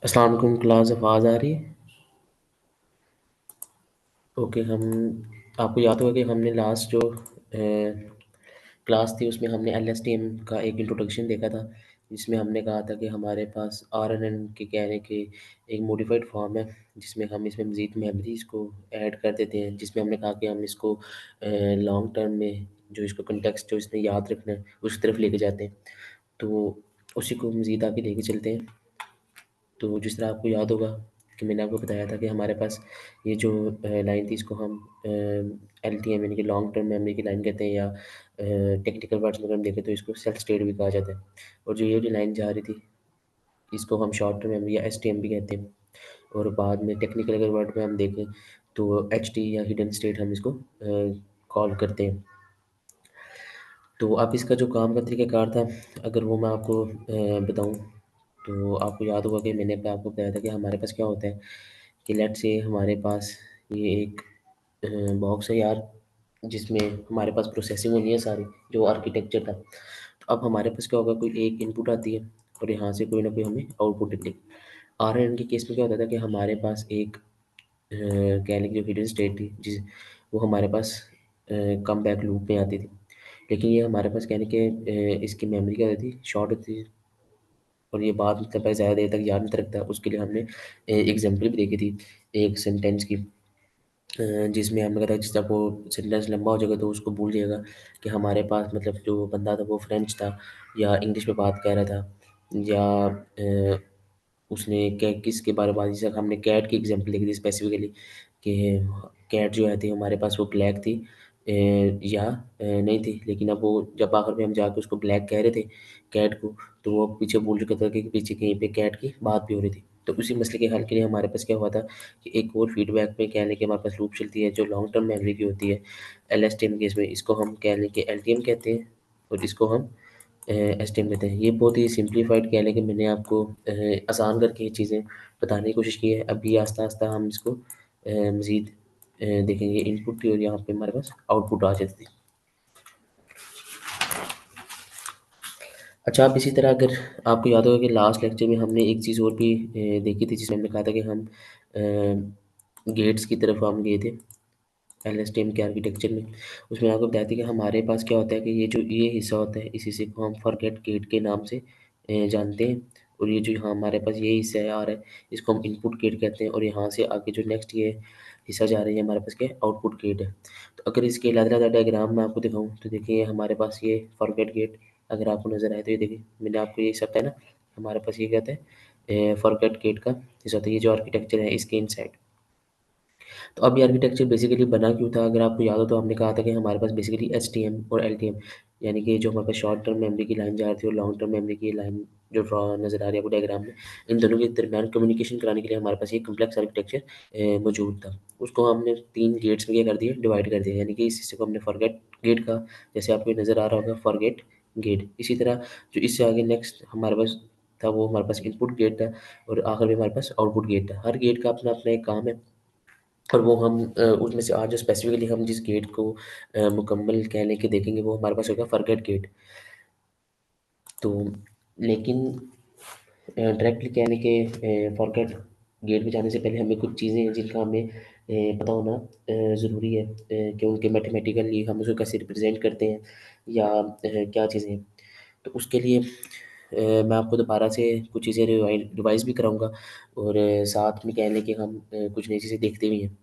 अस्सलाम वालेकुम क्लास आवाज़ आ रही है? ओके हम आपको याद होगा कि हमने लास्ट जो क्लास थी उसमें हमने एलएसटीएम का एक इंट्रोडक्शन देखा था जिसमें हमने कहा था कि हमारे पास आरएनएन के कहने के एक मॉडिफाइड फॉर्म है जिसमें हम इसमें मज़ीद मेमोरीज़ को ऐड कर देते हैं जिसमें हमने कहा कि हम इसको लॉन्ग टर्म में जो इसको कंटेक्स्ट जो इसने याद रखना है उस तरफ लेके जाते हैं। तो उसी को मज़ीद आगे लेके चलते हैं। तो जिस तरह आपको याद होगा कि मैंने आपको बताया था कि हमारे पास ये जो लाइन थी इसको हम एलटीएम यानी कि लॉन्ग टर्म मेमोरी की लाइन कहते हैं या टेक्निकल वर्ड्स में अगर हम देखें तो इसको सेल्फ स्टेट भी कहा जाता है। और जो ये जो लाइन जा रही थी इसको हम शॉर्ट टर्म मेमोरी या एसटीएम भी कहते हैं। और बाद में टेक्निकल अगर वर्ड में हम देखें तो एचटी या हिडन स्टेट हम इसको कॉल करते हैं। तो अब इसका जो काम का तरीक़ाकार था अगर वो मैं आपको बताऊँ तो आपको याद होगा कि मैंने आपको बताया था कि हमारे पास क्या होता है कि लेट्स से हमारे पास ये एक बॉक्स है यार जिसमें हमारे पास प्रोसेसिंग होनी है सारी जो आर्किटेक्चर था। तो अब हमारे पास क्या होगा कोई एक इनपुट आती है और यहाँ से कोई ना कोई हमें आउटपुट देती है। आरएन के केस में क्या होता था कि हमारे पास एक कह लें कि जो हिडन स्टेट थी वो हमारे पास कम बैक लूप में आती थी। लेकिन ये हमारे पास कहने के इसकी मेमोरी क्या होती थी शॉर्ट होती थी और ये बाद में तब ज़्यादा देर तक याद नहीं रखता। उसके लिए हमने एग्जांपल भी देखी थी एक सेंटेंस की जिसमें हमने कहा था जिस तरह वो सेंटेंस लंबा हो जाएगा तो उसको भूल जाएगा कि हमारे पास मतलब जो बंदा था वो फ्रेंच था या इंग्लिश में बात कर रहा था या उसने क्या किसके बारे में बात जैसे हमने कैट की एग्जांपल देखी थी स्पेसिफिकली कि कैट जो है थी हमारे पास वो ब्लैक थी या नहीं थी लेकिन अब वो जब आखिर में हम जाके उसको ब्लैक कह रहे थे कैट को तो वो पीछे भूल चुका था कि पीछे कहीं पे कैट की बात भी हो रही थी। तो उसी मसले के हल के लिए हमारे पास क्या हुआ था कि एक और फीडबैक में कह लें कि हमारे पास लूप चलती है जो लॉन्ग टर्म मेमोरी की होती है एलएसटीएम केस में इसको हम कह लें कि एलटीएम कहते हैं और इसको हम एसटीएम कहते हैं। ये बहुत ही सिंप्लीफाइड कह लें कि मैंने आपको आसान करके ये चीज़ें बताने की कोशिश की है। अभी आस्ता आस्ता हम इसको मज़ीद देखेंगे इनपुट की और यहाँ पे हमारे पास आउटपुट आ जाती है। अच्छा, आप इसी तरह अगर आपको याद होगा कि लास्ट लेक्चर में हमने एक चीज़ और भी देखी थी जिसमें हमने कहा था कि हम गेट्स की तरफ हम गए थे एलएसटीएम के आर्किटेक्चर में। उसमें आपको बताया था कि हमारे पास क्या होता है कि ये जो ये हिस्सा होता है इस हिस्से को हम फॉरगेट गेट के नाम से जानते हैं और ये जो यहाँ हमारे पास ये हिस्सा है आ रहा है इसको हम इनपुट गेट कहते हैं और यहाँ से आगे जो नेक्स्ट ये हिस्सा जा रही है हमारे पास क्या है आउटपुट गेट है। तो अगर इसके अलग-अलग डायग्राम मैं आपको दिखाऊँ तो देखिए हमारे पास ये फॉरगेट गेट अगर आपको नज़र आए तो ये देखिए मैंने आपको ये सब बताया ना हमारे पास ये कहते हैं फॉरगेट गेट का हिस्सा होता है ये जो आर्किटेक्चर है इसके इनसाइड। तो अब ये आर्किटेक्चर बेसिकली बना क्यों था? अगर आपको याद हो तो हमने कहा था कि हमारे पास बेसिकली एसटीएम और एलटीएम यानी कि जो हमारे पास शॉर्ट टर्म मेमोरी की लाइन जा रही थी और लॉन्ग टर्म मेमोरी की लाइन जो ड्रॉ नज़र आ रही है आपको डायग्राम में, इन दोनों के दरमियान कम्युनिकेशन कराने के लिए हमारे पास ये कॉम्प्लेक्स आर्किटेक्चर मौजूद था। उसको हमने 3 गेट्स में क्या कर दिया, डिवाइड कर दिया यानी कि इस हिस्से को हमने फॉरगेट गेट कहा, जैसे आपको ये नज़र आ रहा होगा फॉरगेट गेट। इसी तरह जो इससे आगे नेक्स्ट हमारे पास था वो हमारे पास इनपुट गेट था और आखिर में हमारे पास आउटपुट गेट था। हर गेट का अपना-अपना एक काम है। और वो हम उसमें से आज जो स्पेसिफ़िकली हम जिस गेट को मुकम्मल कह लें कि देखेंगे वो हमारे पास होगा फॉरगेट गेट। तो लेकिन डायरेक्टली कह लें कि फॉरगेट गेट पे जाने से पहले हमें कुछ चीज़ें हैं जिनका हमें पता होना ज़रूरी है कि उनके मैथमेटिकली हम उसको कैसे रिप्रेज़ेंट करते हैं या क्या चीज़ें हैं। तो उसके लिए मैं आपको दोबारा से कुछ चीज़ें रिवाइज़ भी कराऊँगा और साथ में कह लें कि हम कुछ नई चीज़ें देखते भी हैं।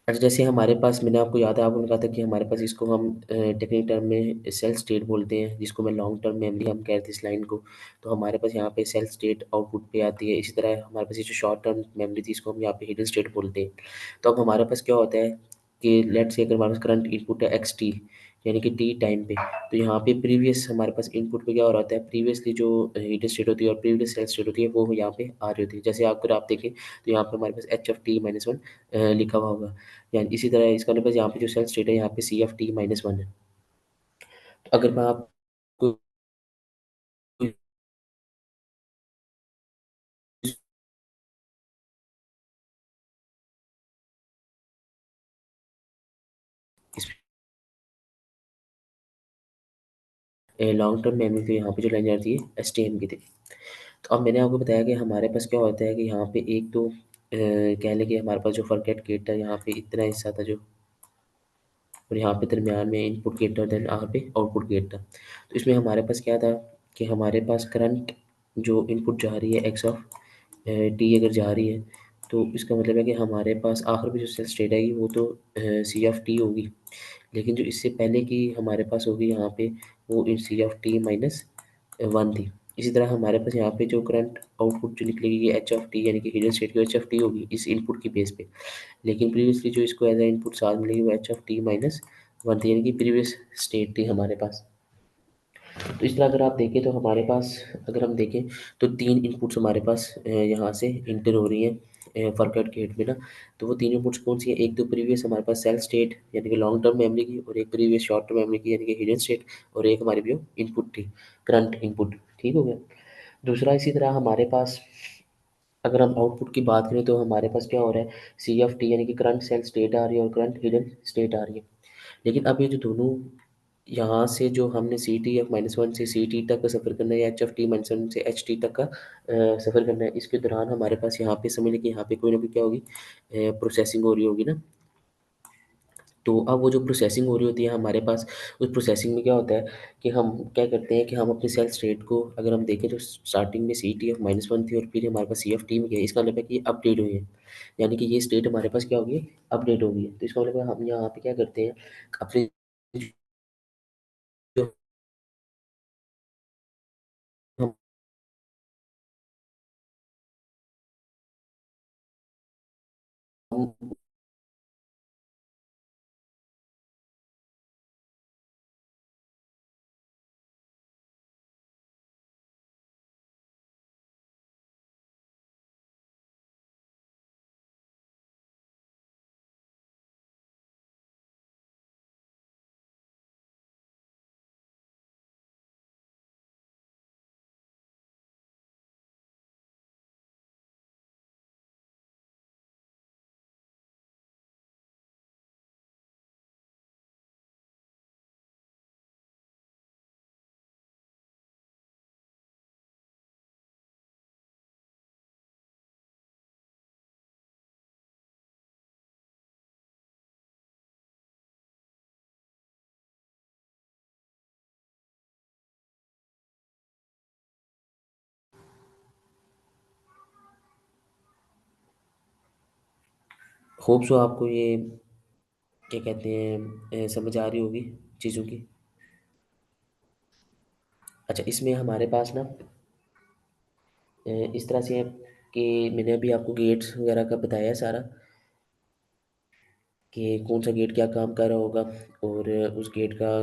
अच्छा, जैसे हमारे पास मैंने आपको याद है आपने कहा था कि हमारे पास इसको हम टेक्निकल टर्म में सेल्फ स्टेट बोलते हैं, जिसको मैं लॉन्ग टर्म मेमोरी हम कहते हैं इस लाइन को। तो हमारे पास यहाँ पे सेल्फ स्टेट आउटपुट पे आती है। इसी तरह हमारे पास ये जो शॉर्ट टर्म मेमोरी थी इसको हम यहाँ पे हिडन स्टेट बोलते हैं। तो अब हमारे पास क्या होता है कि लेट्स से अगर हमारे पास करंट इनपुट है एक्सटी यानी कि टी टाइम पे, तो यहाँ पे प्रीवियस हमारे पास इनपुट पे क्या हो रहा होता है, प्रीवियसली जो हिडन स्टेट होती है और प्रीवियस सेल्फ स्टेट होती है वो यहाँ पे आ रही होती है। जैसे अगर आप देखें तो यहाँ पे हमारे पास एच ऑफ टी माइनस 1 लिखा हुआ होगा। यानी इसी तरह इसका मतलब यहाँ पे जो सेल्फ स्टेट है यहाँ पे सी ऑफ टी माइनस वन है। तो अगर मैं आपको लॉन्ग टर्म मेमोरी तो यहाँ पे जो लाइन जाती है एस टी एम की थी। तो अब मैंने आपको बताया कि हमारे पास क्या होता है कि यहाँ पे एक तो कह लें कि हमारे पास जो फॉरगेट गेट था यहाँ पे इतना हिस्सा था जो, और यहाँ पे दरमियान में इनपुट गेट था, देन यहाँ पे आउटपुट गेट था। तो इसमें हमारे पास क्या था कि हमारे पास करंट जो इनपुट जा रही है एक्स ऑफ टी अगर जा रही है, तो इसका मतलब है कि हमारे पास आखिर में जो सेल स्टेट आएगी वो तो सी ऑफ टी होगी, लेकिन जो इससे पहले की हमारे पास होगी यहाँ पे वो सी ऑफ टी माइनस वन थी। इसी तरह हमारे पास यहाँ पे जो करंट आउटपुट जो निकलेगी ये एच ऑफ टी यानी कि हिडन स्टेट की एच ऑफ टी होगी इस इनपुट की बेस पे, लेकिन प्रीवियसली जो इसको एज ए इनपुट साथ मिलेगी वो H of T minus one थी यानी कि प्रीवियस स्टेट थी हमारे पास। तो इस तरह अगर आप देखें तो हमारे पास, अगर हम देखें तो तीन इनपुट्स हमारे पास यहाँ से इंटर हो रही हैं फॉरगेट गेट में ना। तो वो तीन इनपुट्स कौन सी है, एक तो प्रीवियस हमारे पास सेल स्टेट यानी कि लॉन्ग टर्म मेमोरी की, और एक प्रीवियस शॉर्ट टर्म मेमोरी की यानी कि हिडन स्टेट, और एक हमारी जो इनपुट थी करंट इनपुट। ठीक हो गया। दूसरा इसी तरह हमारे पास अगर हम आउटपुट की बात करें तो हमारे पास क्या हो रहा है, सी एफ टी यानी कि करंट सेल स्टेट आ रही है और करंट हिडन स्टेट आ रही है। लेकिन अब ये जो दोनों यहाँ से जो हमने C T F minus one से सी टी तक का सफ़र करना है या H F T minus one से एच टी तक का सफ़र करना है, इसके दौरान हमारे पास यहाँ पे समझ लें कि यहाँ पे कोई ना कोई क्या होगी, प्रोसेसिंग हो रही होगी ना। तो अब वो जो प्रोसेसिंग हो रही होती है हमारे पास, उस प्रोसेसिंग में क्या होता है कि हम क्या करते हैं कि हम अपने सेल स्टेट को अगर हम देखें तो स्टार्टिंग में C T F minus one थी और फिर हमारे पास सी एफ टी में गया, इसका मतलब है कि ये अपडेट हुई है, यानी कि ये स्टेट हमारे पास क्या होगी, अपडेट होगी। तो इसका मतलब है हम यहाँ पे क्या करते हैं अपने जो हम होप सो आपको ये क्या कहते हैं समझ आ रही होगी चीज़ों की। अच्छा, इसमें हमारे पास ना इस तरह से है कि मैंने अभी आपको गेट्स वगैरह का बताया है सारा, कि कौन सा गेट क्या काम कर रहा होगा और उस गेट का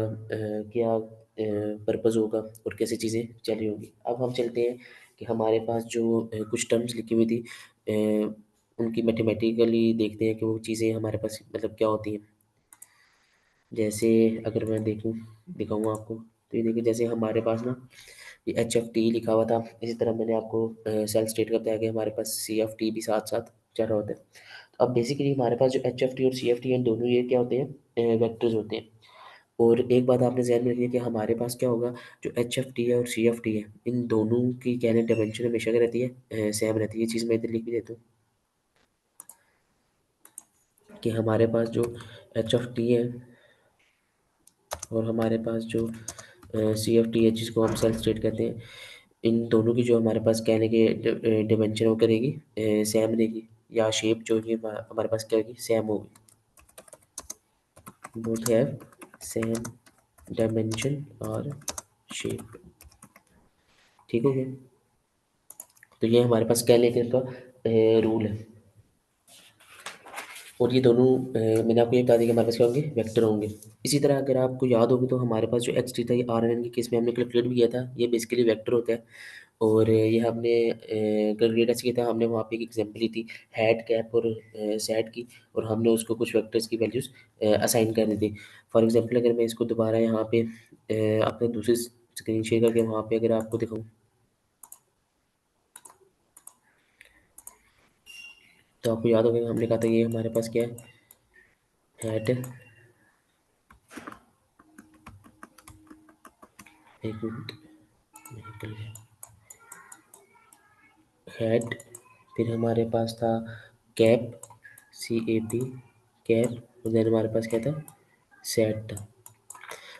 क्या पर्पज़ होगा और कैसे चीज़ें चल रही होंगी। अब हम चलते हैं कि हमारे पास जो कुछ टर्म्स लिखी हुई थी, उनकी मैथमेटिकली देखते हैं कि वो चीज़ें हमारे पास मतलब क्या होती हैं। जैसे अगर मैं देखूँ दिखाऊँ आपको, तो ये देखिए जैसे हमारे पास ना ये एच एफ टी लिखा हुआ था, इसी तरह मैंने आपको सेल स्टेट का बताया कि हमारे पास सी एफ टी भी साथ साथ चल रहा होता है। तो अब बेसिकली हमारे पास जो एच एफ टी और सी एफ टी हैं दोनों ये क्या होते हैं, वेक्टर्स होते हैं। और एक बात आपने ध्यान में रखनी है कि हमारे पास क्या होगा, जो एच एफ टी है और सी एफ टी है इन दोनों की क्या है डायमेंशन हमेशा क्या रहती है, सेम रहती है। ये चीज़ मैं इधर लिख भी देता हूँ कि हमारे पास जो एच एफ टी है और हमारे पास जो सी एफ टी है जिसको हम सेल्फ स्टेट कहते हैं, इन दोनों की जो हमारे पास कहने के डिमेंशन वो करेगी सेम रहेगी, या शेप जो है हमारे पास क्या होगी, सेम होगी। बोथ हैव सेम डायमेंशन और शेप। ठीक हो गया। तो ये हमारे पास कहने के का रूल है। और ये दोनों मैंने आपको ये बता दिया कि हमारे पास क्या होंगे, वेक्टर होंगे। इसी तरह अगर आपको याद होगी तो हमारे पास जो एक्स टी था ये आर एन एन के केस में हमने कैलकुलेट भी किया था, ये बेसिकली वेक्टर होता है। और ये हमने कैलकुलेट ऐसे किया था, हमने वहाँ पे एक एग्जांपल ली थी हैट कैप और सेट की, और हमने उसको कुछ वेक्टर्स की वैल्यूज़ असाइन कर दी थी। फॉर एग्जांपल अगर मैं इसको दोबारा यहाँ पे अपने दूसरी स्क्रीन शेयर करके वहाँ पे अगर आपको दिखाऊँ, तो आपको याद होगा कि हमने कहा था ये हमारे पास क्या है, हैट, एक मिनट निकल गया, हैट, फिर हमारे पास था कैप, CAP, कैप, और देन हमारे पास क्या था, सेट था।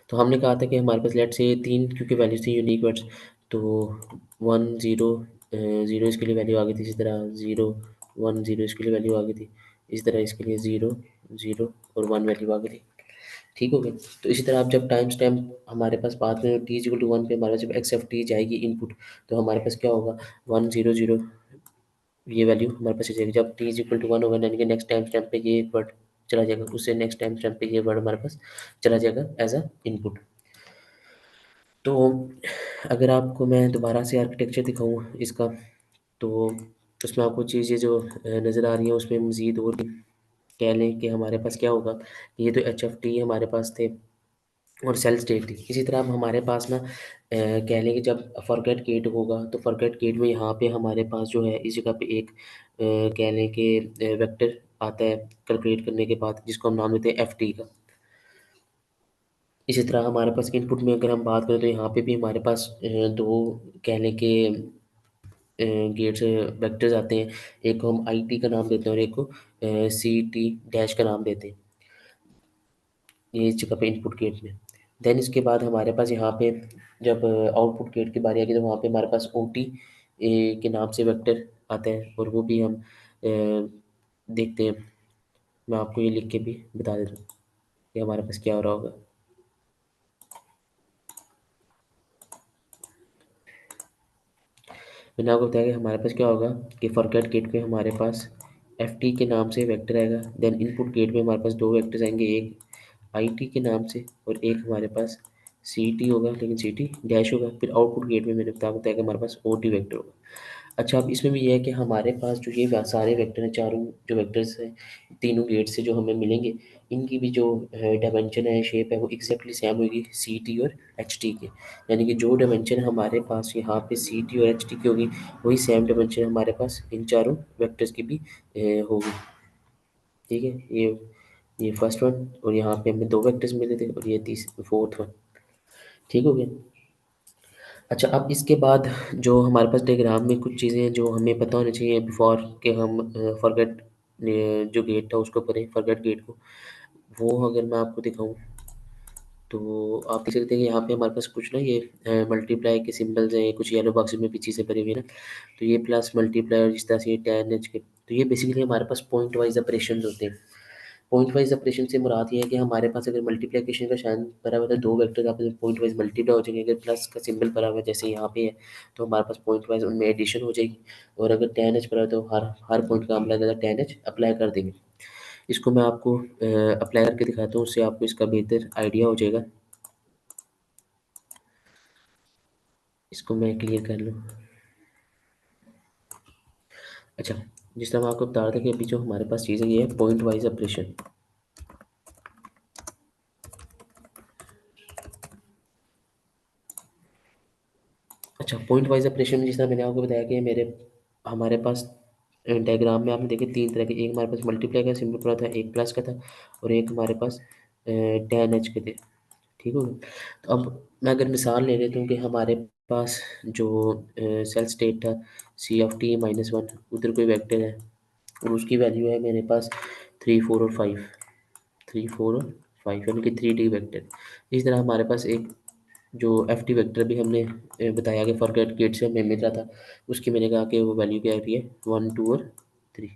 तो हमने कहा था कि हमारे पास लेट से तीन क्योंकि वैल्यूज थी यूनिक वर्ड्स, तो 1 0 0 इसके लिए वैल्यू आ गई थी, इसी तरह 0 1 0 इसके लिए वैल्यू आ गई थी, इसी तरह इसके लिए 0 0 और 1 वैल्यू आ गई थी। ठीक हो गया। तो इसी तरह आप जब टाइम स्टैम्प हमारे पास बाद में t=1 पे हमारे पास जब x(t) जाएगी इनपुट, तो हमारे पास क्या होगा, 1 0 0 ये वैल्यू हमारे पास आ जाएगी। जब t=1 होगा यानी कि नेक्स्ट टाइम स्टैम्प पे ये वर्ड चला जाएगा, उससे नेक्स्ट टाइम स्टैम्प पे ये वर्ड हमारे पास चला जाएगा एज अ इनपुट। तो अगर आपको मैं दोबारा से आर्किटेक्चर दिखाऊँ इसका, तो उसमें आपको चीज़ें जो नज़र आ रही हैं उसमें मज़ीद और भी कह लें कि हमारे पास क्या होगा, ये तो HFT हमारे पास थे और सेल स्टेट थी। इसी तरह अब हमारे पास ना कह लें कि जब फॉरगेट गेट होगा, तो फॉरगेट गेट में यहाँ पे हमारे पास जो है इस जगह पे एक कह लें कि वेक्टर आता है कैलकुलेट करने के बाद, जिसको हम नाम देते हैं FT का। इसी तरह हमारे पास इनपुट में अगर हम बात करें तो यहाँ पे भी हमारे पास दो कह लें कि गेट्स वेक्टर्स आते हैं। एक को हम IT का नाम देते हैं और एक को CT डैश का नाम देते हैं, ये इस जगह पे इनपुट गेट में। देन इसके बाद हमारे पास यहाँ पे जब आउटपुट गेट की बारी आएगी, तो वहाँ पे हमारे पास OT के नाम से वेक्टर आता है, और वो भी हम देखते हैं। मैं आपको ये लिख के भी बता देता हूँ कि हमारे पास क्या हो रहा होगा। मैंने आपको बताया कि हमारे पास क्या होगा कि फॉरगेट गेट पे हमारे पास FT के नाम से वेक्टर आएगा। देन इनपुट गेट में हमारे पास दो वेक्टर्स आएंगे, एक IT के नाम से और एक हमारे पास CT होगा, लेकिन CT डैश होगा। फिर आउटपुट गेट में मैंने आपको बताया कि हमारे पास OT वेक्टर होगा। अच्छा, अब इसमें भी ये है कि हमारे पास जो ये सारे वेक्टर हैं, चारों जो वेक्टर्स हैं तीनों गेट से जो हमें मिलेंगे, इनकी भी जो डायमेंशन है, शेप है, वो एग्जैक्टली सेम होगी CT और HT के। यानी कि जो डायमेंशन हमारे पास यहाँ पे CT और HT की होगी, वही सेम डायमेंशन हमारे पास इन चारों वेक्टर्स की भी होगी। ठीक है, ये फर्स्ट वन, और यहाँ पे हमें दो वेक्टर्स मिले थे, और ये तीस फोर्थ वन। ठीक हो गया। अच्छा, अब इसके बाद जो हमारे पास डायग्राम में कुछ चीज़ें हैं जो हमें पता होनी चाहिए बिफोर कि हम फॉरगेट जो गेट था उसको करें, फॉरगेट गेट को, वो अगर मैं आपको दिखाऊं, तो आप देख सकते हैं कि यहाँ पे हमारे पास कुछ ना ये मल्टीप्लाई के सिंबल्स हैं, कुछ येलो बॉक्सेस में भी चीज़ें भरी हुई है ना। तो ये प्लस मल्टीप्लाई और जिस तरह से ये 10 के, तो ये बेसिकली हमारे पास पॉइंट वाइज ऑपरेशन होते हैं। पॉइंट वाइज ऑपरेशन से मुराद ये है कि हमारे पास अगर मल्टीप्लिकेशन का साइन भरा हुआ है, तो दो वेक्टर आपस में पॉइंट वाइज मल्टीप्लाई हो जाएंगे। अगर प्लस का सिंबल भरा हुआ है जैसे यहाँ पे है, तो हमारे पास पॉइंट वाइज उनमें एडिशन हो जाएगी। और अगर 10H भरा है, तो हर हर पॉइंट का हम लगातार 10H अप्लाई कर देंगे। इसको मैं आपको अप्लाई करके दिखाता हूँ, उससे आपको इसका बेहतर आइडिया हो जाएगा। इसको मैं क्लियर कर लूँ। अच्छा, जिस तरह मैं आपको बता रहा था कि अभी जो हमारे पास चीज़ है ये है पॉइंट वाइज ऑपरेशन। अच्छा, पॉइंट वाइज ऑपरेशन में जिस तरह मैंने आपको बताया कि मेरे हमारे पास डायग्राम में आपने देखे तीन तरह के, एक हमारे पास मल्टीप्लाई का सिंबल पड़ा था, एक प्लस का था, और एक हमारे पास 10H के थे। ठीक हो गया। तो अब मैं अगर मिसाल ले लेता हूँ कि हमारे पास जो सेल स्टेट था C(t)-1, उधर कोई वेक्टर है और उसकी वैल्यू है मेरे पास 3 4 और 5, 3 4 और 5, यानी कि 3D वेक्टर। इस तरह हमारे पास एक जो FT वेक्टर भी हमने बताया कि फॉरगेट गेट से हमें मिल रहा था, उसकी मैंने कहा कि वो वैल्यू क्या आ रही है 1 2 और 3।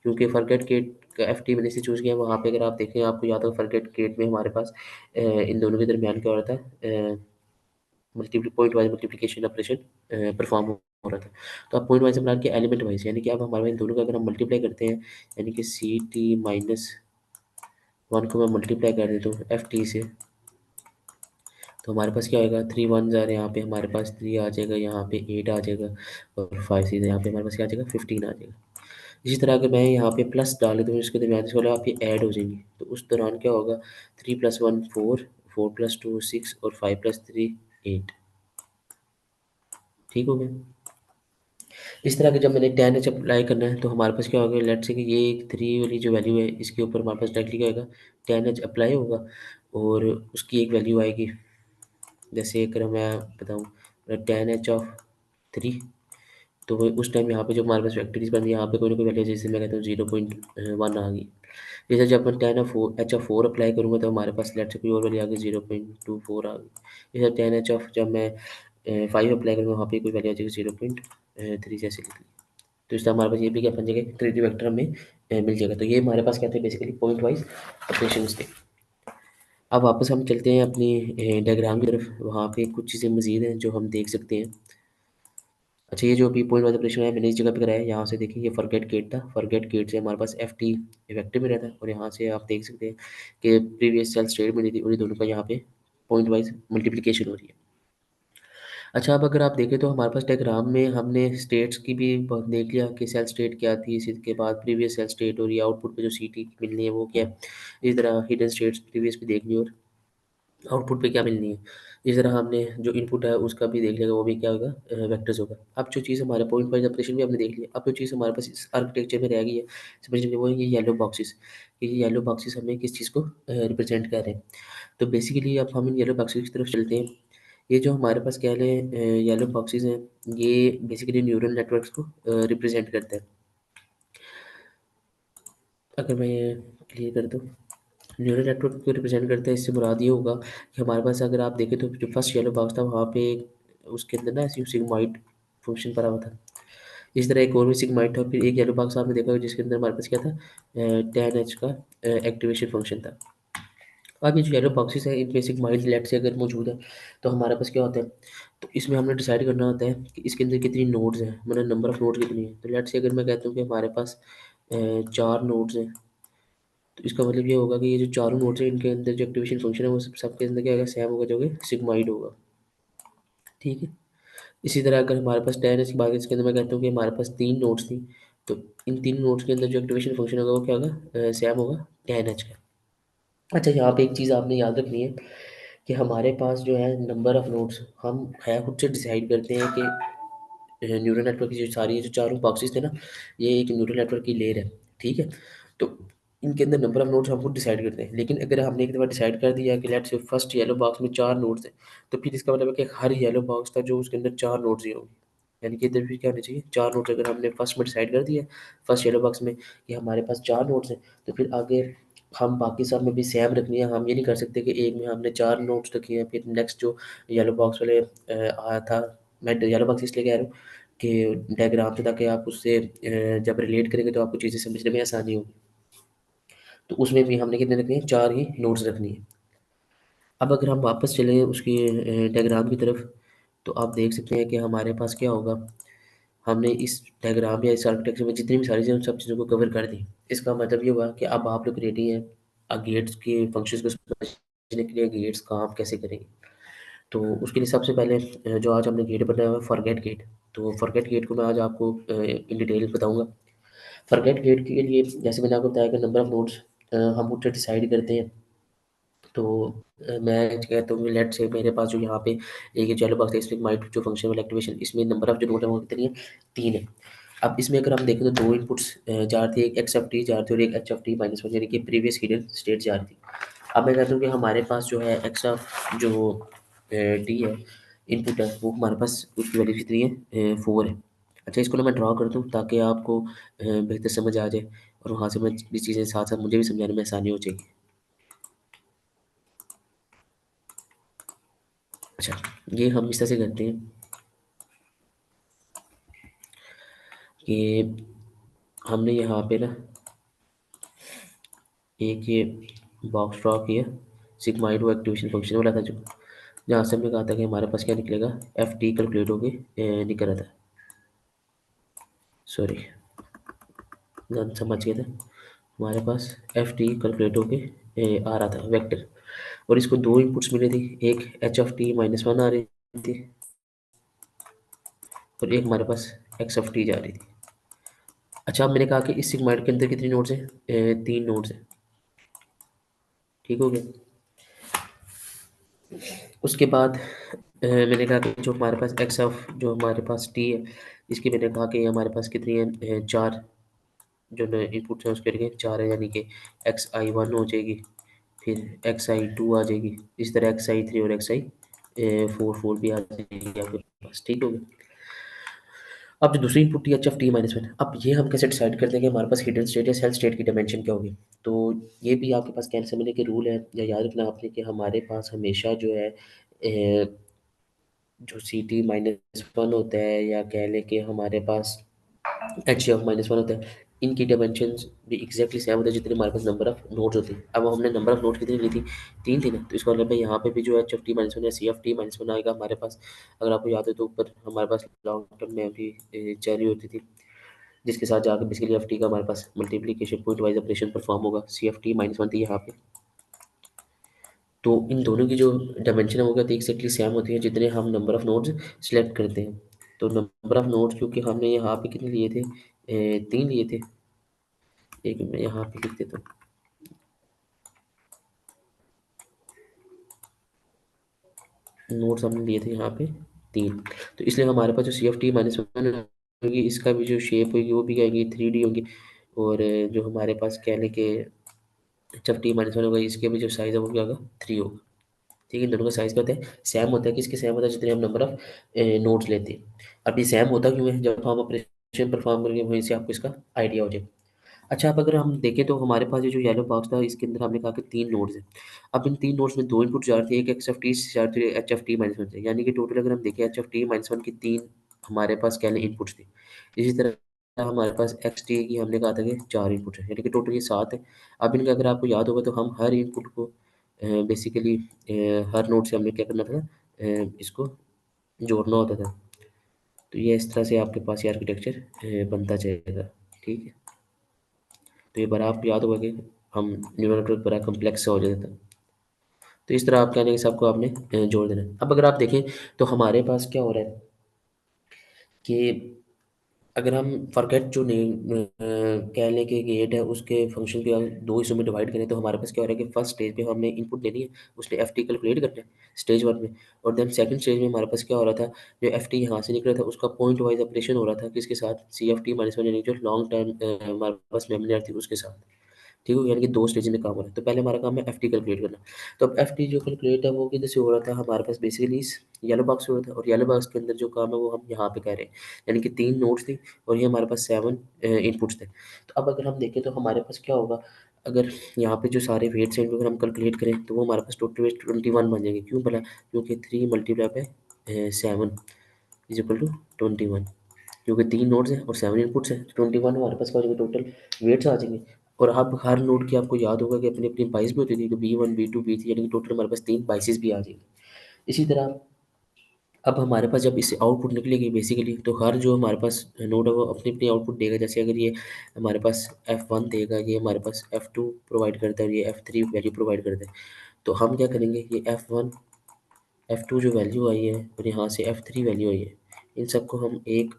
क्योंकि फॉरगेट गेट का FT मैंने इसे चूज़ किया, वहाँ पे अगर आप देखें आपको याद हो फॉरगेट गेट में हमारे पास इन दोनों के दरमियान क्या हो रहा था, multiply point wise multiplication operation perform हो रहा था। तो अब पॉइंट वाइज बना के एलिमेंट वाइज, यानी कि अब हमारे पास इन दोनों का अगर हम मल्टीप्लाई करते हैं, यानी कि CT-1 को मैं मल्टीप्लाई कर देता हूँ FT से, तो हमारे पास क्या होएगा, 3 1 ज़ार यहाँ पे हमारे पास 3 आ जाएगा, यहाँ पे 8 आ जाएगा, और 5 सीधे यहाँ पे हमारे पास क्या आ जाएगा 15 आ जाएगा। इसी तरह अगर मैं यहाँ पे प्लस डाल देता हूँ इसके दरमियान से, वाला आप ये ऐड हो जाएंगे, तो उस दौरान क्या होगा, 3 + 1 4, 4 + 2 6 और 5 + 3 8। ठीक हो गया। इस तरह के जब मैंने 10H अप्लाई करना है, तो हमारे पास क्या होगा, लेट्स से कि ये एक 3 वाली जो वैल्यू है इसके ऊपर हमारे पास डायरेक्टली क्या होगा, 10H अप्लाई होगा, और उसकी एक वैल्यू आएगी। जैसे अगर मैं बताऊँ 10H ऑफ 3, तो उस टाइम यहाँ पे जो हमारे पास फैक्ट्रीज बन रही है, यहाँ पे कोई ना कोई वैल्यू, जैसे मैं कहता हूँ 0.1 आ गई। जैसे जब मैं tan ऑफ 4 अप्लाई करूँगा तो हमारे पास लेट से कोई और वैल्यू आ गई, 0.24 आ गई। जैसे tan ऑफ जब मैं 5 अप्लाई करूँगा, वहाँ पे कोई वैल्यू आ जाएगी 0.3 जैसे लिख ली। तो इससे हमारे पास ये भी क्या बन जाएगा, क्रिएटिव वेक्टर हमें मिल जाएगा। तो ये हमारे पास क्या थे, बेसिकली पॉइंट वाइज ऑपरेशन थे। अब वापस हम चलते हैं अपनी डायग्राम की तरफ। वहाँ पे कुछ चीज़ें मज़ीद हैं जो हम देख सकते हैं। अच्छा, ये जो अभी पॉइंट वाइज ऑपरेशन है मैंने इस जगह पे कराया है, यहाँ से देखिए ये फॉरगेट गेट था। फॉरगेट गेट से हमारे पास एफ टी इफेक्टिव में रहता है, और यहाँ से आप देख सकते हैं कि प्रीवियस सेल स्टेट में थी, उन्हीं दोनों का यहाँ पे पॉइंट वाइज मल्टीप्लिकेशन हो रही है। अच्छा, अब अगर आप देखें तो हमारे पास डायग्राम में हमने स्टेट्स की भी देख लिया कि सेल स्टेट क्या थी, इसी के बाद प्रीवियस सेल स्टेट, और ये आउटपुट पे जो सी टी मिलनी है वो क्या है। इसी तरह हिडन स्टेट्स प्रीवियस भी देख ली, और आउटपुट पे क्या मिलनी है। इस तरह हमने जो इनपुट है उसका भी देख लिया, वो भी क्या होगा, वेक्टर्स होगा। अब जो चीज़ हमारे पॉइंट वाइज ऑपरेशन भी हमने देख लिया, अब जो चीज़ हमारे पास इस आर्किटेक्चर में रह गई है समझ लीजिए, वो है ये येलो बॉक्सेस। ये येलो बॉक्सेस हमें किस चीज़ को रिप्रेजेंट कर रहे हैं। तो बेसिकली अब हम इन येलो बॉक्सेस की तरफ चलते हैं। ये जो हमारे पास कह लें येलो बॉक्सेस हैं, ये बेसिकली न्यूरल नेटवर्क्स को रिप्रेजेंट करते हैं। अगर मैं ये क्लियर कर दूँ, न्यूरल नेटवर्क को रिप्रेजेंट करता है, इससे मुराद ये होगा कि हमारे पास अगर आप देखें तो जो फर्स्ट येलो बॉक्स था वहाँ पे उसके अंदर ना ऐसी सिग्मॉइड फंक्शन पड़ा हुआ था। इस तरह एक और भी सिग्मॉइड था, फिर एक येलो बॉक्स आपने देखा होगा जिसके अंदर हमारे पास क्या था, 10H का एक्टिवेशन फंक्शन था। अब ये जो येलो बॉक्सेस है इनमें सिग्मॉइड लेट से अगर मौजूद है तो हमारे पास क्या होता है, तो इसमें हमने डिसाइड करना होता है कि इसके अंदर कितनी नोड्स हैं, मतलब नंबर ऑफ नोड्स कितनी है। तो लेट से अगर मैं कहता हूँ कि हमारे पास 4 नोड्स हैं, तो इसका मतलब ये होगा कि ये जो चारों नोड्स हैं इनके अंदर जो एक्टिवेशन फंक्शन है वो सबके अंदर क्या होगा, सेम होगा, जो कि सिग्माइड होगा। ठीक है। इसी तरह अगर हमारे पास 10 की बात है, इसके अंदर मैं कहता हूँ कि हमारे पास 3 नोड्स थी, तो इन 3 नोड्स के अंदर जो एक्टिवेशन फंक्शन होगा वो क्या होगा, सेम होगा 10H का। अच्छा, यहाँ पे एक चीज़ आपने याद रखनी है कि हमारे पास जो है नंबर ऑफ नोड्स हम है खुद से डिसाइड करते हैं कि न्यूरल नेटवर्क की जो सारी जो चारों बॉक्सेस थे ना, ये एक न्यूरल नेटवर्क की लेयर है। ठीक है। तो इनके अंदर नंबर ऑफ नोड्स हम खुद डिसाइड करते हैं, लेकिन अगर हमने एक दफ़ा डिसाइड कर दिया कि let's say first yellow box में 4 नोड्स हैं, तो फिर इसका मतलब है कि हर येलो बॉक्स था जो उसके अंदर 4 नोड्स ही होंगे। यानी कि इधर भी क्या होना चाहिए, 4 नोड्स। अगर हमने फर्स्ट में डिसाइड कर दिया, फर्स्ट येलो बॉक्स में कि हमारे पास 4 नोड्स हैं, तो फिर आगे हम बाकी सब में भी सेम रखनी है। हम ये नहीं कर सकते कि एक में हमने 4 नोड्स रखी हैं, फिर नेक्स्ट जो येलो बॉक्स वाले आया था, मैं येलो बॉक्स इसलिए कह रहा हूँ कि डायग्राम से, ताकि आप उससे जब रिलेट करेंगे तो आपको चीज़ें समझने में आसानी होगी। तो उसमें भी हमने कितने रखने हैं, 4 ही नोट्स रखनी है। अब अगर हम वापस चलें उसकी डायग्राम की तरफ, तो आप देख सकते हैं कि हमारे पास क्या होगा। हमने इस डायग्राम या इस आर्किटेक्चर में जितनी भी सारी चीज़ें उन सब चीज़ों को कवर कर दी। इसका मतलब ये हुआ कि अब आप लोग रेडी हैं गेट्स के फंक्शंस को समझने के लिए, गेट्स काम कैसे करेंगे। तो उसके लिए सबसे पहले जो आज हमने गेट बनाया हुआ है, फॉरगेट गेट। तो फॉरगेट गेट को मैं आज आपको इन डिटेल बताऊँगा। फॉरगेट गेट के लिए जैसे मैंने आपको बताया कि नंबर ऑफ नोड्स हम उससे डिसाइड करते हैं। तो मैं कहता हूँ लेट्स से मेरे पास जो यहाँ पे एक चैलो बॉक्स है, इसमें माइट जो फंक्शन वाला एक्टिवेशन, इसमें नंबर ऑफ जो नोड है वो कितनी है, 3 है। अब इसमें अगर हम देखें तो 2 इनपुट्स जा रही थी, एक एक्स ऑफ टी जा रही थी और एक H of T minus one, यानी कि प्रीवियस हिडन स्टेट जा रही थी। अब मैं कहता हूँ कि हमारे पास जो है एक्स ऑफ जो टी है, इनपुट है, वो हमारे पास उसकी वैल्यू कितनी है, 4 है। अच्छा, इसको ना मैं ड्रा कर दूँ ताकि आपको बेहतर समझ आ जाए, और वहाँ से मैं भी चीज़ें साथ साथ मुझे भी समझाने में आसानी हो जाएगी। अच्छा, ये हम इस तरह से करते हैं कि हमने यहाँ पे ना एक ये बॉक्स ड्रॉ किया, सिग्माइड वो एक्टिवेशन फंक्शन वाला था, जो जहाँ से हमने कहा था कि हमारे पास क्या निकलेगा, एफ टी कैलकुलेट होके निकल रहा था। सॉरी, गलत समझ गए थे। हमारे पास एफ टी कैलकुलेट होके आ रहा था वेक्टर, और इसको 2 इनपुट्स मिले थे, एक H of T minus one आ रही थी, और एक हमारे पास एक्स ऑफ टी जा रही थी। अच्छा, अब मैंने कहा कि इस सिग्माइड के अंदर कितनी नोड्स हैं, 3 नोड्स हैं। ठीक हो गया। उसके बाद मैंने कहा कि जो हमारे पास एक्स ऑफ जो हमारे पास टी है, इसकी मैंने कहा कि हमारे पास कितनी है, 4 जो इनपुट्स हैं उसके लिए 4 है, यानी कि एक्स आई वन हो जाएगी, फिर एक्स आई टू आ जाएगी, इस तरह एक्स आई थ्री और एक्स आई फोर फोर भी आ जाएगी आपके पास। ठीक हो गया। अब जो दूसरी इनपुट थी H of T minus one, अब ये हम कैसे डिसाइड करते हैं कि हमारे पास हिडन स्टेट या सेल्फ स्टेट की डायमेंशन क्या होगी। तो ये भी आपके पास कैन समझने के रूल है, या याद रखना आपने कि हमारे पास हमेशा जो है जो सी टी माइनस वन होता है, या कह लें कि हमारे पास एच ऑफ माइनस वन होता है, इनकी डायमेंशंस भी एग्जैक्टली सेम होते हैं जितने हमारे पास नंबर ऑफ नोड्स होते हैं। अब हमने नंबर ऑफ नोड कितनी ली थी, तीन थी ना, तो इसका मतलब है यहाँ पे भी जो H of T minus one या सी ऑफ टी माइनस वन आएगा हमारे पास। अगर आपको याद है तो ऊपर हमारे पास लॉन्ग टर्म में अभी चेरी होती थी, जिसके साथ जाकर बेसिकली एफ टी का हमारे पास multiplication point wise operation perform होगा, C F T minus one थी यहाँ पे। तो इन दोनों की जो डायमेंशन है वो क्या होती है, एक्जैक्टली सेम होती है जितने हम नंबर ऑफ नोड्स सिलेक्ट करते हैं। तो नंबर ऑफ नोड्स क्योंकि हमने यहाँ पे कितने लिए थे, तीन लिए थे। एक मैं यहाँ पे लिख देता हूँ, नोट्स हमने लिए थे यहाँ पे तीन। तो इसलिए हमारे पास जो C F T minus one होगी, इसका भी जो शेप होगी वो भी क्या होगी, थ्री डी होगी। और जो हमारे पास कह लें कि H F T minus one होगा, इसके भी जो साइज़ है वो क्या होगा, थ्री होगा। ठीक है, इन दोनों का साइज़ क्या होता है, सेम होता है। किसके सेम होता है, जितने हम नंबर ऑफ नोट्स लेते हैं। अब ये सेम होता क्यों है, जब हम ऑपरेशन परफॉर्म करेंगे वहीं से आपको इसका आइडिया हो जाए। अच्छा, अब अगर हम देखें तो हमारे पास ये जो येलो बॉक्स था इसके अंदर हमने कहा कि तीन नोड्स हैं। अब इन तीन नोड्स में दो इनपुट जा रहे थे, एक एक्स ऑफ टी से जा रहे थे H of T minus one से, यानी कि टोटल अगर हम देखें H of T minus one की तीन हमारे पास क्या इनपुट्स थे। इसी तरह हमारे पास एक्स टी की हमने कहा था कि चार इनपुट है, यानी कि टोटल ये सात है। अब इनका अगर आपको याद होगा तो हम हर इनपुट को बेसिकली हर नोड से हमने क्या करना था, इसको जोड़ना होता था। तो ये इस तरह से आपके पास ये आर्किटेक्चर बनता जाएगा। ठीक है, तो ये बड़ा आपको याद होगा कि हम न्यूरल नेटवर्क बड़ा कम्प्लेक्स सा हो जाता था। तो इस तरह आप कहने के सबको आपने जोड़ देना है। अब अगर आप देखें तो हमारे पास क्या हो रहा है कि अगर हम फॉरगेट जो नेम कह लें कि गेट है उसके फंक्शन के हम दो हिस्सों में डिवाइड करें, तो हमारे पास क्या हो रहा है कि फर्स्ट स्टेज पे हमने इनपुट देनी है, उसने एफ टी कैलकुलेट करना है स्टेज वन में। और देन सेकंड स्टेज में हमारे पास क्या हो रहा था, जो एफ टी यहाँ से निकला था उसका पॉइंट वाइज ऑपरेशन हो रहा था किसके साथ, C F T minus one, यानी जो लॉन्ग टर्म हमारे पास मेमोरी थी उसके साथ। ठीक है, यानी कि दो स्टेज में काम हो रहा है। तो पहले हमारा काम है एफ टी कैलकुलेट करना। तो अब एफ टी जो कैलकुलेट है वो किधर से हो रहा था, हमारे पास बेसिकली इस येलो बॉक्स से हो रहा था। और येलो बॉक्स के अंदर जो काम है वो हम यहाँ पे कर रहे हैं, यानी कि तीन नोट्स थी और ये हमारे पास सेवन इनपुट्स थे। तो अब अगर हम देखें तो हमारे पास क्या होगा, अगर यहाँ पे जो सारे वेट्स हैं इनको अगर हम कैलकुलेट करें तो वो हमारे पास टोटल वेट 21 बन जाएंगे। क्यों भला, क्योंकि थ्री मल्टीप्लाई पे सेवन इज इक्वल टू 21, क्योंकि तीन नोड्स हैं और सेवन इनपुट्स हैं, 21 हमारे पास क्या हो जाएंगे, टोटल वेट्स आ जाएंगे। और अब हर नोड की आपको याद होगा कि अपनी अपनी बाइस भी होती थी, तो B one B two B three, यानी कि टोटल हमारे पास तीन बाइसेस भी आ जाएंगे। इसी तरह अब हमारे पास जब इससे आउटपुट निकलेगी बेसिकली, तो हर जो हमारे पास नोड है वो अपनी अपनी आउटपुट देगा। जैसे अगर ये हमारे पास एफ वन देगा, ये हमारे पास एफ टू प्रोवाइड करता है और ये एफ थ्री वैल्यू प्रोवाइड करता है। तो हम क्या करेंगे, ये एफ वन एफ टू जो वैल्यू आई है और यहाँ से एफ थ्री वैल्यू आई है, इन सबको हम एक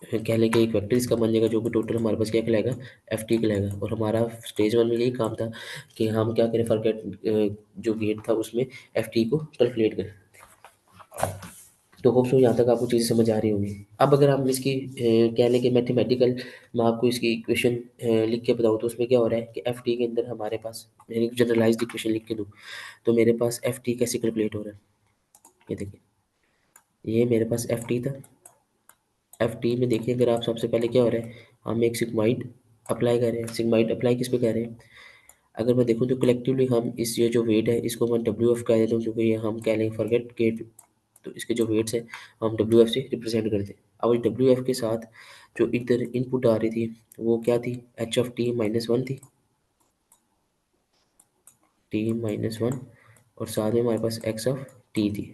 कह लें कि एक वेक्टर इसका बन जाएगा, जो कि टोटल हमारे पास क्या कहलाएगा, एफ टी कहलाएगा। और हमारा स्टेज वन में यही काम था कि हम क्या करें, फॉरगेट जो गेट था उसमें एफ टी को कैलकुलेट करें। तो होप सो यहाँ तक आपको चीज़ें समझ आ रही होंगी। अब अगर हम इसकी कह लें कि मैथमेटिकल मैं आपको इसकी इक्वेशन लिख के बताऊँ, तो उसमें क्या हो रहा है कि एफ टी के अंदर हमारे पास, यानी जनरलाइज्ड इक्वेशन लिख के दूँ, तो मेरे पास एफ टी कैसे कैलकुलेट हो रहा है, ये देखिए, ये मेरे पास एफ टी था। एफ टी में देखिए अगर आप सबसे पहले क्या हो रहा है, हम एक सिग्माइड अप्लाई कर रहे हैं। सिग्माइड अप्लाई किस पे कर रहे हैं, अगर मैं देखूँ तो कलेक्टिवली हम इस ये जो वेट है इसको मैं डब्ल्यू एफ कह देता हूँ, क्योंकि ये हम कह लेंगे फॉरगेट गेट, तो इसके जो वेट्स हैं हम डब्ल्यू एफ से रिप्रेजेंट करते हैं। अब डब्ल्यू एफ के साथ जो इधर इनपुट आ रही थी वो क्या थी, H of T minus one थी, टी माइनस वन, और साथ में हमारे पास एक्स ऑफ टी थी।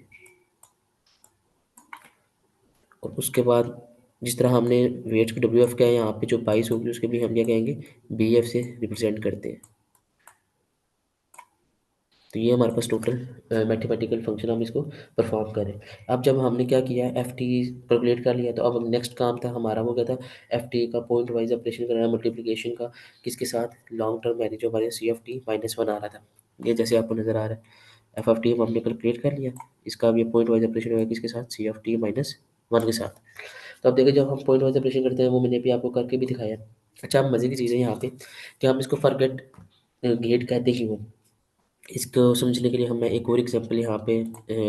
और उसके बाद जिस तरह हमने वेट्स की डब्ल्यू एफ किया है, यहाँ पे जो बाईस होगी उसके भी हम क्या कहेंगे, बी एफ से रिप्रेजेंट करते हैं। तो ये हमारे पास टोटल मैथमेटिकल फंक्शन हम इसको परफॉर्म करें। अब जब हमने क्या किया, एफ टी कैलकुलेट कर लिया, तो अब नेक्स्ट काम था हमारा वो क्या था, एफ टी का पॉइंट वाइज ऑपरेशन कराना मल्टीप्लिकेशन का, किसके साथ, लॉन्ग टर्म यानी जो हमारे C F T minus one आ रहा था, ये जैसे आपको नज़र आ रहा है एफ एफ टी हमने कैलकुलेट कर लिया, इसका भी पॉइंट वाइज ऑपरेशन होगा किसके साथ, C F T minus one के साथ। तो अब देखिए जब हम पॉइंट वाइज ऑपरेशन करते हैं वो मैंने भी आपको करके भी दिखाया। अच्छा, अब मज़े की चीज़ है यहाँ पे कि हम इसको फॉरगेट गेट कहते ही हूँ। इसको समझने के लिए हम मैं एक और एग्जांपल यहाँ पे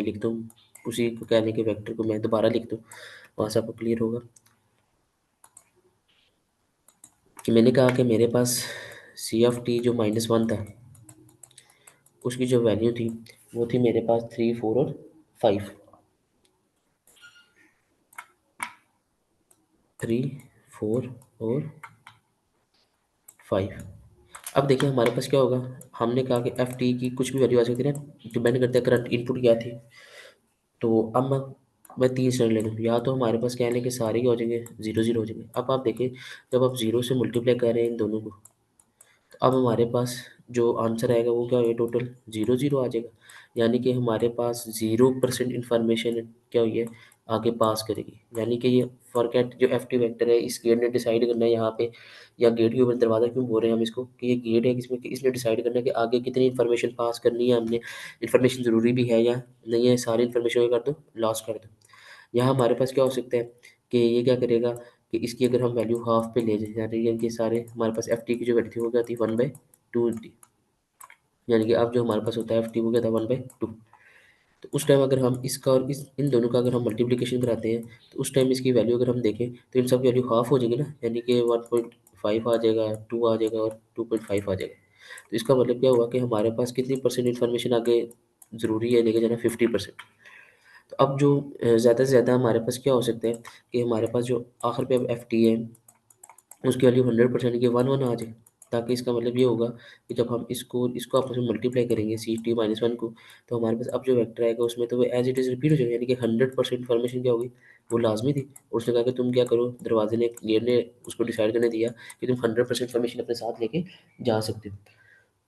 लिखता हूँ। उसी को कहने के वेक्टर को मैं दोबारा लिख दूँ, वहाँ से आपको क्लियर होगा कि मैंने कहा कि मेरे पास सी ऑफ टी जो -1 था, उसकी जो वैल्यू थी वो थी मेरे पास 3, 4 और 5। 3, 4 और 5। अब देखिए हमारे पास क्या होगा, हमने कहा कि एफ टी की कुछ भी वैल्यू आ सकती है ना, डिपेंड करता है करंट इनपुट क्या थी। तो अब मैं 3 स्टैंडर्ड ले लूँ, या तो हमारे पास क्या है ना कि सारे ही हो जाएंगे, जीरो जीरो हो जाएंगे। अब आप देखिए, जब आप जीरो से मल्टीप्लाई कर रहे हैं इन दोनों को, तो अब हमारे पास जो आंसर आएगा वो क्या होगा, टोटल जीरो जीरो आ जाएगा। यानी कि हमारे पास 0% इंफॉर्मेशन क्या हुई है, आगे पास करेगी। यानी कि ये फॉरगेट जो एफ टी वैक्टर है, इस गेट ने डिसाइड करना है यहाँ पे, या गेट के ऊपर दरवाज़ा क्यों बोल रहे हैं हम इसको, कि ये गेट है इसमें, कि इसने डिसाइड करना है कि आगे कितनी इन्फॉर्मेशन पास करनी है हमने, इन्फॉर्मेशन ज़रूरी भी है या नहीं है, सारी इन्फॉर्मेशन कर दो, लॉस कर दो। यहाँ हमारे पास क्या हो सकता है कि ये क्या करेगा कि इसकी अगर हम वैल्यू हाफ पे ले जाए, यानी कि सारे हमारे पास एफ टी की जो वैल्यू थी वो क्या थी, 1/2 थी। यानी कि अब जो हमारे पास होता है एफ टी वो क्या था, 1/2। तो उस टाइम अगर हम इसका और इस इन दोनों का अगर हम मल्टीप्लिकेशन कराते हैं, तो उस टाइम इसकी वैल्यू अगर हम देखें तो इन सब की वैल्यू हाफ हो जाएगी ना, यानी कि 1.5 आ जाएगा, 2 आ जाएगा और 2.5 आ जाएगा। तो इसका मतलब क्या हुआ कि हमारे पास कितनी परसेंट इन्फॉर्मेशन आगे ज़रूरी है लेके जाना, 50%। तो अब जो ज़्यादा से ज़्यादा हमारे पास क्या हो सकता है कि हमारे पास जो आखिर पे अब एफ टी है, उसकी वैल्यू 100% की 1 1 आ जाए। ताकि इसका मतलब ये होगा कि जब हम इसको इसको आपस में मल्टीप्लाई करेंगे सी टी -1 को, तो हमारे पास अब जो वेक्टर आएगा उसमें तो वो एज इट इज़ रिपीट हो जाएगा, यानी कि 100% इन्फॉर्मेशन क्या होगी, वो लाजमी थी। और उसने कहा कि तुम क्या करो, दरवाजे ने गेट ने उसको डिसाइड करने दिया कि तुम 100% इन्फॉर्मेशन अपने साथ लेके जा सकते हो।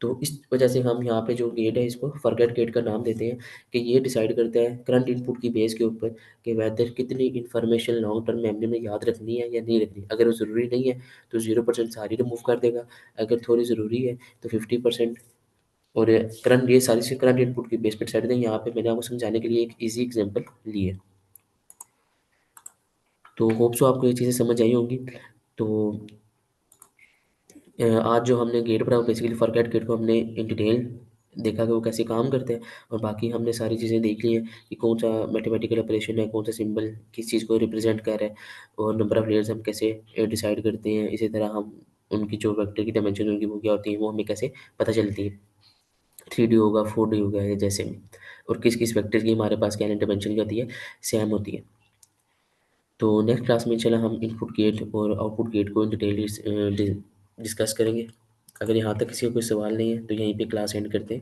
तो इस वजह से हम यहाँ पे जो गेट है इसको फॉरगेट गेट का नाम देते हैं, कि ये डिसाइड करता है करंट इनपुट की बेस के ऊपर कि वेदर कितनी इन्फॉर्मेशन लॉन्ग टर्म मेमोरी में याद रखनी है या नहीं रखनी। अगर वो ज़रूरी नहीं है तो 0% सारी रिमूव कर देगा, अगर थोड़ी ज़रूरी है तो 50%। और करंट ये सारी चीज़ करंट इनपुट की बेस पर डिसाइड देंगे। यहाँ पे मैंने आपको समझाने के लिए एक ईजी एग्जाम्पल ली है। तो होप सो आपको ये चीज़ें समझ आई होंगी। तो आज जो हमने गेट पढ़ा बेसिकली फॉरगेट गेट को हमने इन डिटेल देखा कि वो कैसे काम करते हैं, और बाकी हमने सारी चीज़ें देख ली हैं कि कौन सा मैथमेटिकल ऑपरेशन है, कौन सा सिंबल किस चीज़ को रिप्रेजेंट कर रहा है, और नंबर ऑफ लेयर्स हम कैसे डिसाइड करते हैं। इसी तरह हम उनकी जो वेक्टर की डायमेंशन उनकी वो क्या होती है वो हमें कैसे पता चलती है, 3D होगा, 4D होगा, या जैसे में, और किस किस वेक्टर की हमारे पास क्या डायमेंशन क्या होती है, सेम होती है। तो नेक्स्ट क्लास में इंशाल्लाह हम इनपुट गेट और आउटपुट गेट को इन डिटेल डिस्कस करेंगे। अगर यहाँ तक किसी को कोई सवाल नहीं है तो यहीं पे क्लास एंड करते हैं।